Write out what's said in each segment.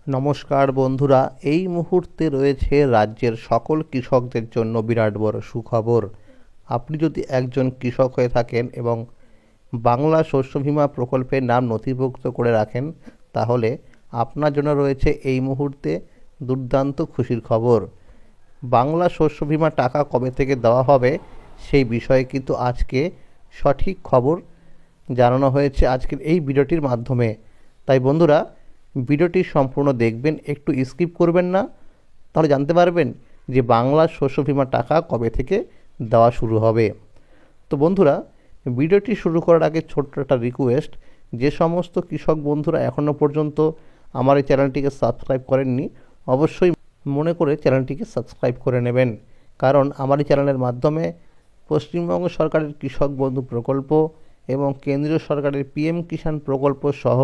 নমস্কার বন্ধুরা, এই মুহূর্তে রয়েছে রাজ্যের সকল কৃষকদের জন্য বিরাট বড় সুখবর। আপনি যদি একজন কৃষক হয়ে থাকেন এবং বাংলা শস্য বীমা প্রকল্পের নাম নথিভুক্ত করে রাখেন, তাহলে আপনার জন্য রয়েছে এই মুহূর্তে দুর্দান্ত খুশির খবর। বাংলা শস্য বীমা টাকা কবে থেকে দেওয়া হবে সেই বিষয়ে কিন্তু আজকে সঠিক খবর জানানো হয়েছে আজকের এই ভিডিওটির মাধ্যমে। তাই বন্ধুরা, ভিডিওটি সম্পূর্ণ দেখবেন, একটু স্কিপ করবেন না, তাহলে জানতে পারবেন যে বাংলা শস্য বীমা টাকা কবে থেকে দেওয়া শুরু হবে। তো বন্ধুরা, ভিডিওটি শুরু করার আগে ছোট্ট একটা রিকোয়েস্ট, যে সমস্ত কৃষক বন্ধুরা এখনও পর্যন্ত আমার এই চ্যানেলটিকে সাবস্ক্রাইব করেননি, অবশ্যই মনে করে চ্যানেলটিকে সাবস্ক্রাইব করে নেবেন। কারণ আমার এই চ্যানেলের মাধ্যমে পশ্চিমবঙ্গ সরকারের কৃষক বন্ধু প্রকল্প এবং কেন্দ্রীয় সরকারের পিএম কিষাণ প্রকল্প সহ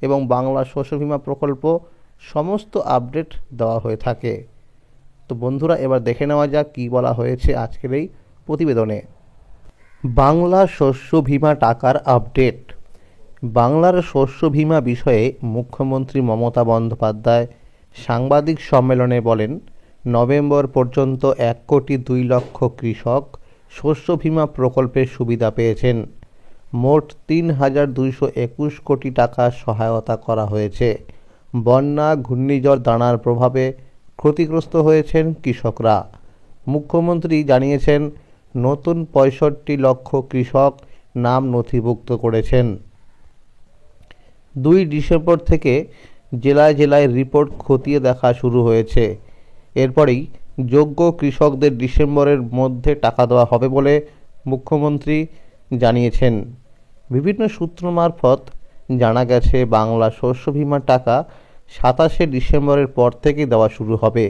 এবং বাংলা শস্য বীমা প্রকল্প সমস্ত আপডেট দেওয়া হয়ে থাকে। তো বন্ধুরা, এবার দেখে নেওয়া যাক কী বলা হয়েছে আজকের এই প্রতিবেদনে। বাংলা শস্য বীমা টাকার আপডেট। বাংলার শস্য বীমা বিষয়ে মুখ্যমন্ত্রী মমতা বন্দ্যোপাধ্যায় সাংবাদিক সম্মেলনে বলেন, নভেম্বর পর্যন্ত 1,02,00,000 কৃষক শস্য বীমা প্রকল্পের সুবিধা পেয়েছেন। মোট 3,221 কোটি টাকা সহায়তা করা হয়েছে। বন্যা, ঘূর্ণিঝড় দানার প্রভাবে ক্ষতিগ্রস্ত হয়েছেন কৃষকরা। মুখ্যমন্ত্রী জানিয়েছেন, নতুন 65 লক্ষ কৃষক নাম নথিভুক্ত করেছেন। 2 ডিসেম্বর থেকে জেলায় জেলায় রিপোর্ট খতিয়ে দেখা শুরু হয়েছে। এরপরেই যোগ্য কৃষকদের ডিসেম্বরের মধ্যে টাকা দেওয়া হবে বলে মুখ্যমন্ত্রী জানিয়েছেন। বিভিন্ন সূত্র মারফত জানা গেছে, বাংলা শস্য বীমার টাকা 27শে ডিসেম্বরের পর থেকে দেওয়া শুরু হবে।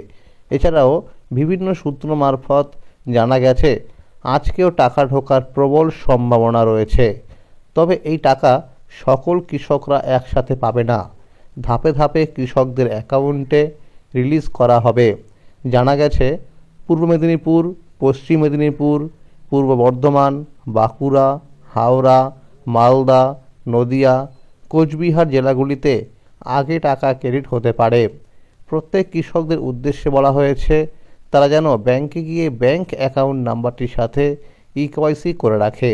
এছাড়াও বিভিন্ন সূত্র মারফত জানা গেছে, আজকেও টাকা ঢোকার প্রবল সম্ভাবনা রয়েছে। তবে এই টাকা সকল কৃষকরা একসাথে পাবে না, ধাপে ধাপে কৃষকদের অ্যাকাউন্টে রিলিজ করা হবে। জানা গেছে, পূর্ব মেদিনীপুর, পশ্চিম মেদিনীপুর, পূর্ব বর্ধমান, বাঁকুড়া, হাওড়া, মালদা, নদিয়া, কোচবিহার জেলাগুলিতে আগে টাকা ক্রেডিট হতে পারে। প্রত্যেক কৃষকদের উদ্দেশ্যে বলা হয়েছে, তারা যেন ব্যাংকে গিয়ে ব্যাংক অ্যাকাউন্ট নাম্বারটির সাথে ইকেওয়াইসি করে রাখে।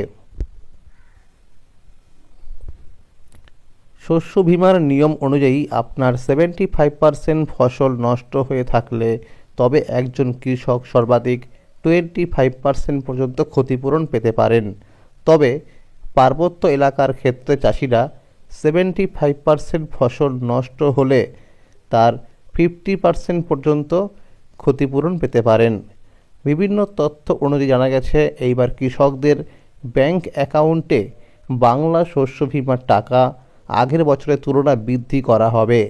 শস্য বীমার নিয়ম অনুযায়ী আপনার 75% ফসল নষ্ট হয়ে থাকলে তবে একজন কৃষক সর্বাধিক 25% পর্যন্ত ক্ষতিপূরণ পেতে পারেন। তবে পার্বত্য এলাকার ক্ষেত্রে চাষিরা 75% ফসল নষ্ট হলে তার 50% পর্যন্ত ক্ষতিপূরণ পেতে পারেন। বিভিন্ন তথ্য অনুযায়ী জানা গেছে, এইবার কৃষকদের ব্যাংক অ্যাকাউন্টে বাংলা শস্য বীমার টাকা আগের বছরের তুলনায় বৃদ্ধি করা হবে।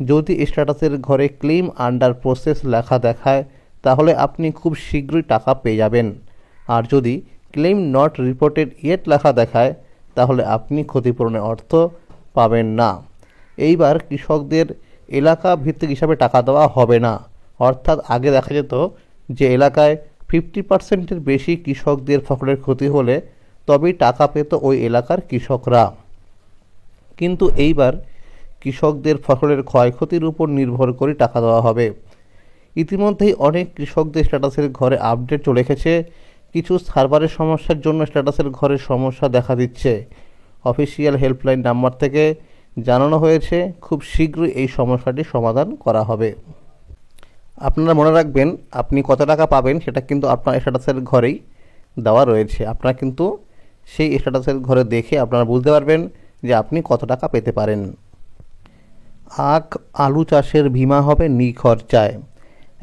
যদি স্ট্যাটাসের ঘরে ক্লেম আন্ডার প্রসেস লেখা দেখায়, তাহলে আপনি খুব শীঘ্রই টাকা পেয়ে যাবেন। আর যদি ক্লেম নট রিপোর্টেড ইয়েট লেখা দেখায়, তাহলে আপনি ক্ষতিপূরণের অর্থ পাবেন না। এইবার কৃষকদের এলাকা ভিত্তিক হিসাবে টাকা দেওয়া হবে না। অর্থাৎ আগে দেখা যেত যে এলাকায় 50%-এর বেশি কৃষকদের ফসলের ক্ষতি হলে তবেই টাকা পেত ওই এলাকার কৃষকরা। কিন্তু এইবার কৃষকদের ফসলের ক্ষয়ক্ষতির উপর নির্ভর করে টাকা দেওয়া হবে। ইতিমধ্যেই অনেক কৃষকদের স্ট্যাটাসের ঘরে আপডেট চলে এসেছে। কিছু সার্ভারের সমস্যার জন্য স্ট্যাটাসের ঘরে সমস্যা দেখা দিচ্ছে। অফিসিয়াল হেল্পলাইন নাম্বার থেকে জানানো হয়েছে, খুব শীঘ্রই এই সমস্যাটির সমাধান করা হবে। আপনারা মনে রাখবেন, আপনি কত টাকা পাবেন সেটা কিন্তু আপনার স্ট্যাটাসের ঘরেই দেওয়া রয়েছে। আপনারা কিন্তু সেই স্ট্যাটাসের ঘরে দেখে আপনারা বুঝতে পারবেন যে আপনি কত টাকা পেতে পারেন। আখ, আলু চাষের বীমা হবে নিখরচায়।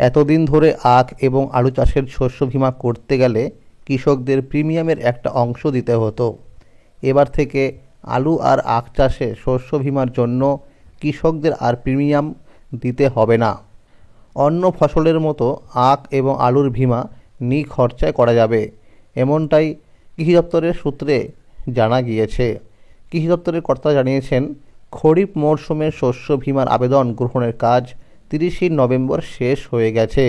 এতদিন ধরে আখ এবং আলু চাষের শস্য বীমা করতে গেলে কৃষকদের প্রিমিয়ামের একটা অংশ দিতে হতো। এবার থেকে আলু আর আখ চাষে শস্য বীমার জন্য কৃষকদের আর প্রিমিয়াম দিতে হবে না। অন্য ফসলের মতো আখ এবং আলুর বীমা নিখরচায় করা যাবে, এমনটাই কৃষি দপ্তরের সূত্রে জানা গিয়েছে। কৃষি দপ্তরের কর্তারা জানিয়েছেন, খরিফ মরশুমের শস্য বীমার আবেদন গ্রহণের কাজ 30 নভেম্বর শেষ হয়ে গেছে।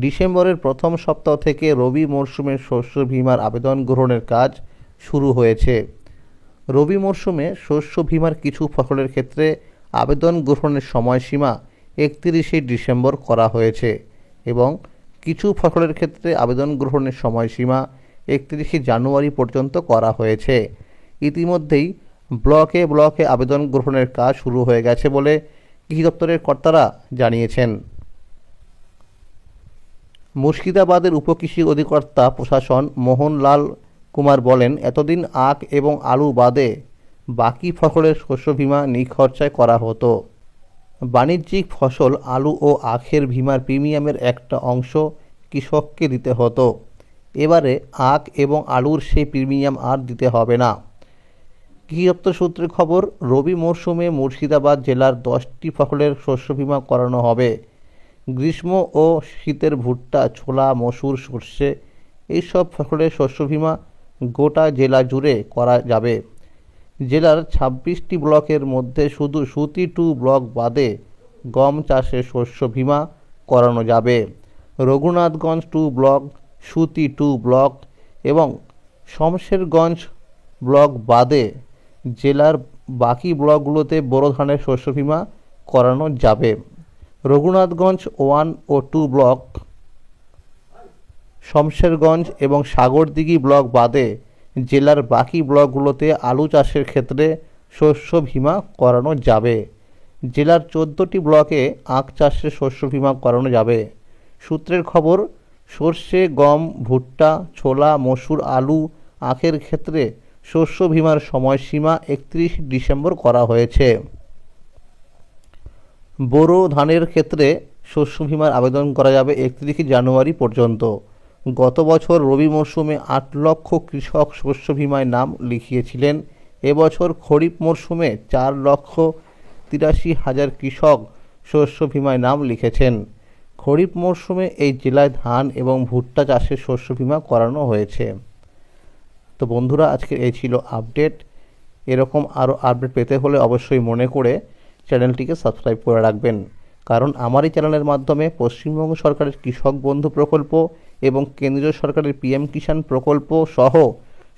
ডিসেম্বরের প্রথম সপ্তাহ থেকে রবি মরশুমের শস্য বীমার আবেদন গ্রহণের কাজ শুরু হয়েছে। রবি মরশুমে শস্য বীমার কিছু ফসলের ক্ষেত্রে আবেদন গ্রহণের সময়সীমা 31শে ডিসেম্বর করা হয়েছে এবং কিছু ফসলের ক্ষেত্রে আবেদন গ্রহণের সময়সীমা 31শে জানুয়ারি পর্যন্ত করা হয়েছে। ইতিমধ্যেই ব্লকে ব্লকে আবেদন গ্রহণের কাজ শুরু হয়ে গেছে বলে কৃষি দপ্তরের কর্তারা জানিয়েছেন। মুর্শিদাবাদের উপকৃষি অধিকর্তা প্রশাসন মোহনলাল কুমার বলেন, এতদিন আখ এবং আলু বাদে বাকি ফসলের শস্য বীমা নিখরচায় করা হতো। বাণিজ্যিক ফসল আলু ও আখের বীমার প্রিমিয়ামের একটা অংশ কৃষককে দিতে হতো। এবারে আখ এবং আলুর সেই প্রিমিয়াম আর দিতে হবে না। কৃষি দপ্তর সূত্রে খবর, রবি মরশুমে মুর্শিদাবাদ জেলার 10টি ফসলের শস্য বীমা করানো হবে। গ্রীষ্ম ও শীতের ভুট্টা, ছোলা, মসুর, সর্ষে এইসব ফসলের শস্য বীমা গোটা জেলা জুড়ে করা যাবে। জেলার 26টি ব্লকের মধ্যে শুধু সুতি 2 ব্লক বাদে গম চাষের শস্য বীমা করানো যাবে। রঘুনাথগঞ্জ 2 ব্লক, সুতি 2 ব্লক এবং শমশেরগঞ্জ ব্লক বাদে জেলার বাকি ব্লকগুলোতে বোরো ধানের শস্য বীমা করানো যাবে। রঘুনাথগঞ্জ 1 ও 2 ব্লক, শমশেরগঞ্জ এবং সাগরদিঘি ব্লক বাদে জেলার বাকি ব্লকগুলোতে আলু চাষের ক্ষেত্রে শস্য বীমা করানো যাবে। জেলার 14টি ব্লকে আখ চাষের শস্য বীমা করানো যাবে। সূত্রের খবর, সর্ষে, গম, ভুট্টা, ছোলা, মসুর, আলু, আখের ক্ষেত্রে শস্য বীমার সময়সীমা 31 ডিসেম্বর করা হয়েছে। বোরো ধানের ক্ষেত্রে শস্য বীমার আবেদন করা যাবে 31 জানুয়ারি পর্যন্ত। গত বছর রবি মরশুমে 8 লক্ষ কৃষক শস্য বীমায় নাম লিখিয়েছিলেন। এবছর খরিফ মরশুমে 4,83,000 কৃষক শস্য বীমায় নাম লিখেছেন। খরিফ মরশুমে এই জেলায় ধান এবং ভুট্টা চাষের শস্য বীমা করানো হয়েছে। তো বন্ধুরা, আজকে এই ছিল আপডেট। এরকম আরও আপডেট পেতে হলে অবশ্যই মনে করে চ্যানেলটিকে সাবস্ক্রাইব করে রাখবেন, কারণ আমার এই চ্যানেলের মাধ্যমে পশ্চিমবঙ্গ সরকারের কৃষক বন্ধু প্রকল্প এবং কেন্দ্রীয় সরকারের পিএম কিষাণ প্রকল্প সহ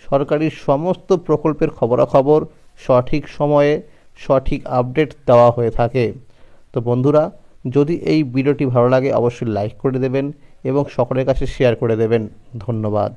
সরকারি সমস্ত প্রকল্পের খবরাখবর সঠিক সময়ে সঠিক আপডেট দেওয়া হয়ে থাকে। তো বন্ধুরা, যদি এই ভিডিওটি ভালো লাগে অবশ্যই লাইক করে দেবেন এবং সকলের কাছে শেয়ার করে দেবেন। ধন্যবাদ।